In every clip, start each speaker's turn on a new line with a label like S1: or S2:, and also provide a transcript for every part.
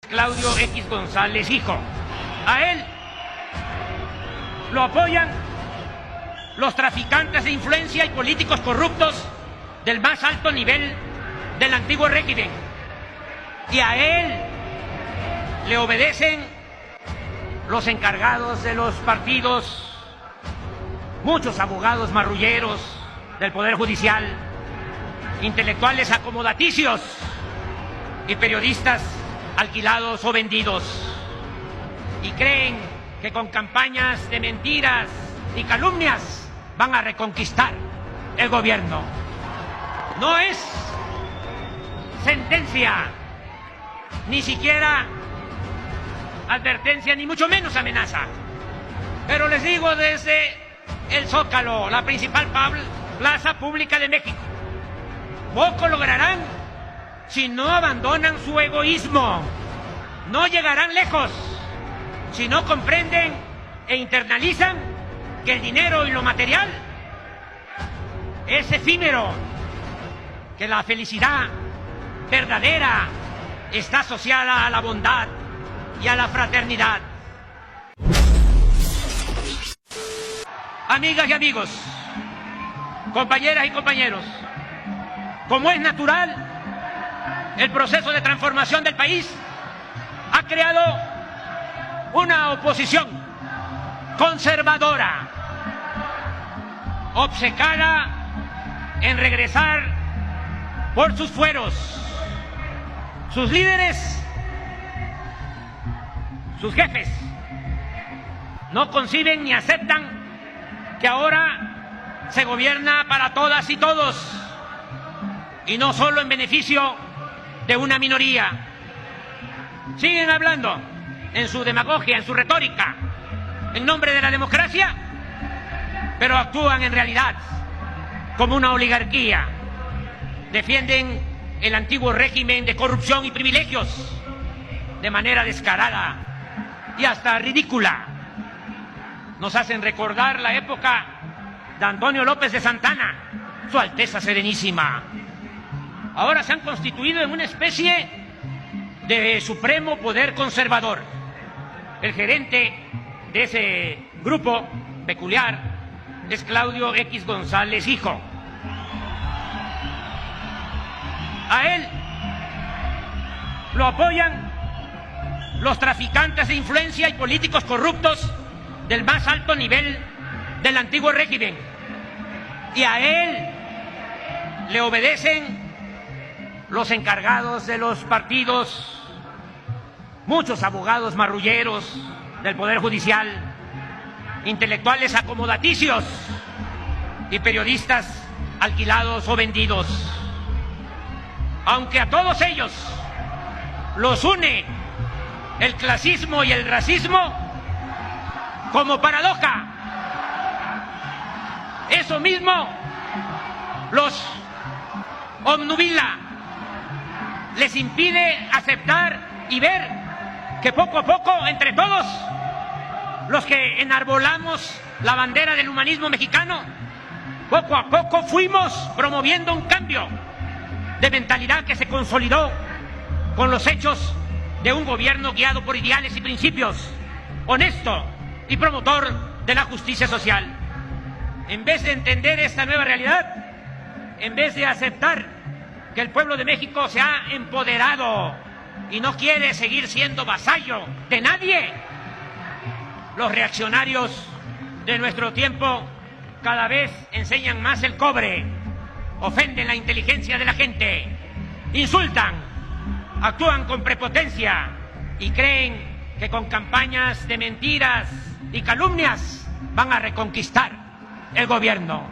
S1: Claudio X González, hijo. A él lo apoyan los traficantes de influencia y políticos corruptos del más alto nivel del antiguo régimen. Y a él le obedecen los encargados de los partidos, muchos abogados marrulleros del Poder Judicial, intelectuales acomodaticios y periodistas alquilados o vendidos. Y creen que con campañas de mentiras y calumnias van a reconquistar el gobierno. No es sentencia, ni siquiera advertencia, ni mucho menos amenaza. Pero les digo desde el Zócalo, la principal plaza pública de México, poco lograrán si no abandonan su egoísmo. No llegarán lejos si no comprenden e internalizan que el dinero y lo material es efímero, que la felicidad verdadera está asociada a la bondad y a la fraternidad. Amigas y amigos, compañeras y compañeros, como es natural, el proceso de transformación del país ha creado una oposición conservadora, obcecada en regresar por sus fueros. Sus líderes, sus jefes, no conciben ni aceptan que ahora se gobierna para todas y todos, y no solo en beneficio de una minoría. Siguen hablando en su demagogia, en su retórica, en nombre de la democracia, pero actúan en realidad como una oligarquía. Defienden el antiguo régimen de corrupción y privilegios de manera descarada y hasta ridícula. Nos hacen recordar la época de Antonio López de Santana, Su Alteza Serenísima. Ahora se han constituido en una especie de supremo poder conservador. El gerente de ese grupo peculiar es Claudio X González, hijo. A él lo apoyan los traficantes de influencia y políticos corruptos del más alto nivel del antiguo régimen. Y a él le obedecen los encargados de los partidos, muchos abogados marrulleros del Poder Judicial, intelectuales acomodaticios y periodistas alquilados o vendidos. Aunque a todos ellos los une el clasismo y el racismo, como paradoja, eso mismo los obnubila, les impide aceptar y ver que poco a poco, entre todos los que enarbolamos la bandera del humanismo mexicano, poco a poco fuimos promoviendo un cambio de mentalidad que se consolidó con los hechos de un gobierno guiado por ideales y principios, honesto y promotor de la justicia social. En vez de entender esta nueva realidad, en vez de aceptar que el pueblo de México se ha empoderado y no quiere seguir siendo vasallo de nadie, los reaccionarios de nuestro tiempo cada vez enseñan más el cobre, ofenden la inteligencia de la gente, insultan, actúan con prepotencia y creen que con campañas de mentiras y calumnias van a reconquistar el gobierno.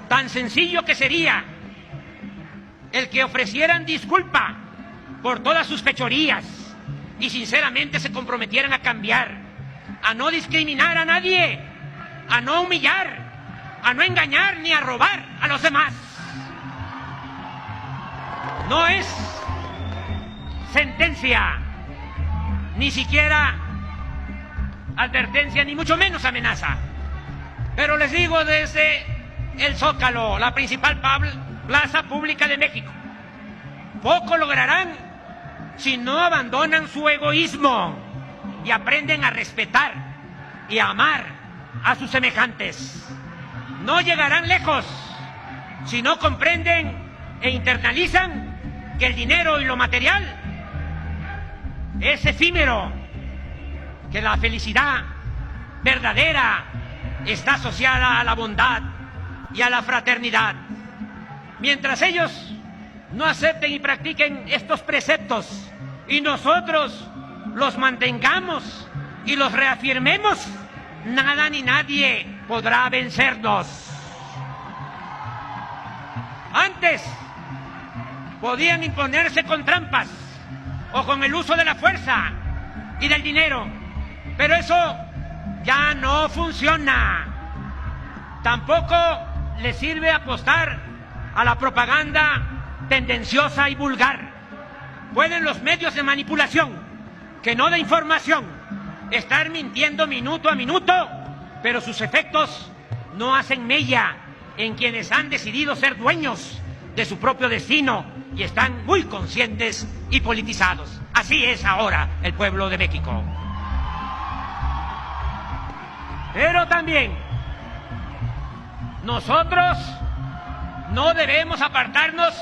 S1: Tan sencillo que sería el que ofrecieran disculpa por todas sus fechorías y sinceramente se comprometieran a cambiar, a no discriminar a nadie, a no humillar, a no engañar ni a robar a los demás. No es sentencia, ni siquiera advertencia, ni mucho menos amenaza. Pero les digo desde el Zócalo, la principal plaza pública de México, poco lograrán si no abandonan su egoísmo y aprenden a respetar y a amar a sus semejantes. No llegarán lejos si no comprenden e internalizan que el dinero y lo material es efímero, que la felicidad verdadera está asociada a la bondad y a la fraternidad. Mientras ellos no acepten y practiquen estos preceptos y nosotros los mantengamos y los reafirmemos, nada ni nadie podrá vencernos. Antes podían imponerse con trampas o con el uso de la fuerza y del dinero, pero eso ya no funciona. Tampoco les sirve apostar a la propaganda tendenciosa y vulgar. Pueden los medios de manipulación, que no de información, estar mintiendo minuto a minuto, pero sus efectos no hacen mella en quienes han decidido ser dueños de su propio destino y están muy conscientes y politizados. Así es ahora el pueblo de México. Pero también nosotros no debemos apartarnos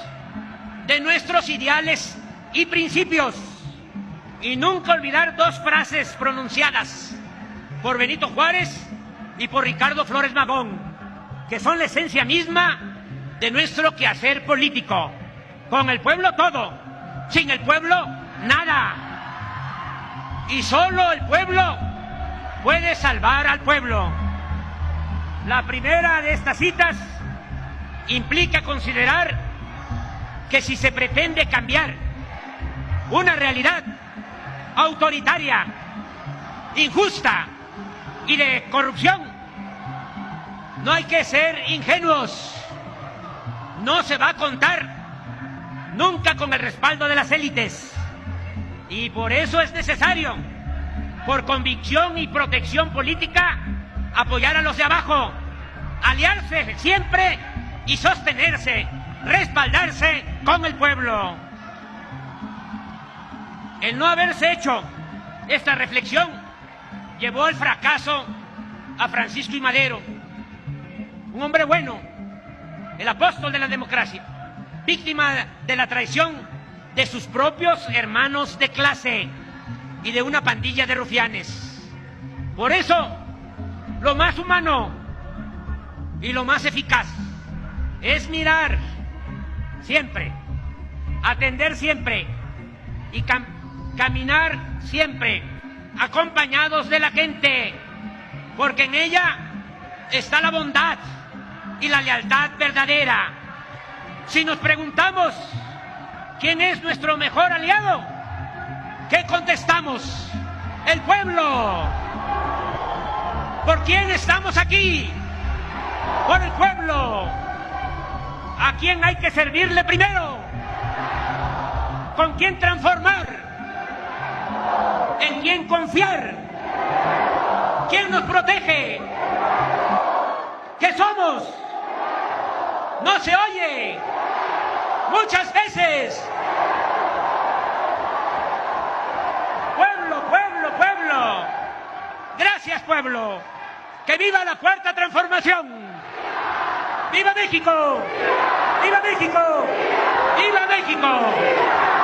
S1: de nuestros ideales y principios y nunca olvidar dos frases pronunciadas por Benito Juárez y por Ricardo Flores Magón, que son la esencia misma de nuestro quehacer político. Con el pueblo todo, sin el pueblo nada. Y solo el pueblo puede salvar al pueblo. La primera de estas citas implica considerar que si se pretende cambiar una realidad autoritaria, injusta y de corrupción, no hay que ser ingenuos. No se va a contar nunca con el respaldo de las élites. Y por eso es necesario, por convicción y protección política, apoyar a los de abajo, aliarse siempre y sostenerse, respaldarse con el pueblo. El no haberse hecho esta reflexión llevó al fracaso a Francisco I. Madero, un hombre bueno, el apóstol de la democracia, víctima de la traición de sus propios hermanos de clase y de una pandilla de rufianes. Por eso, lo más humano y lo más eficaz es mirar siempre, atender siempre y caminar siempre acompañados de la gente, porque en ella está la bondad y la lealtad verdadera. Si nos preguntamos quién es nuestro mejor aliado, ¿qué contestamos? El pueblo. ¿Por quién estamos aquí? Por el pueblo. ¿A quién hay que servirle primero? ¿Con quién transformar? ¿En quién confiar? ¿Quién nos protege? ¿Qué somos? No se oye. Muchas veces. Pueblo, pueblo, pueblo. Gracias, pueblo. ¡Que viva la Cuarta Transformación! ¡Viva México! ¡Viva México! ¡Viva México!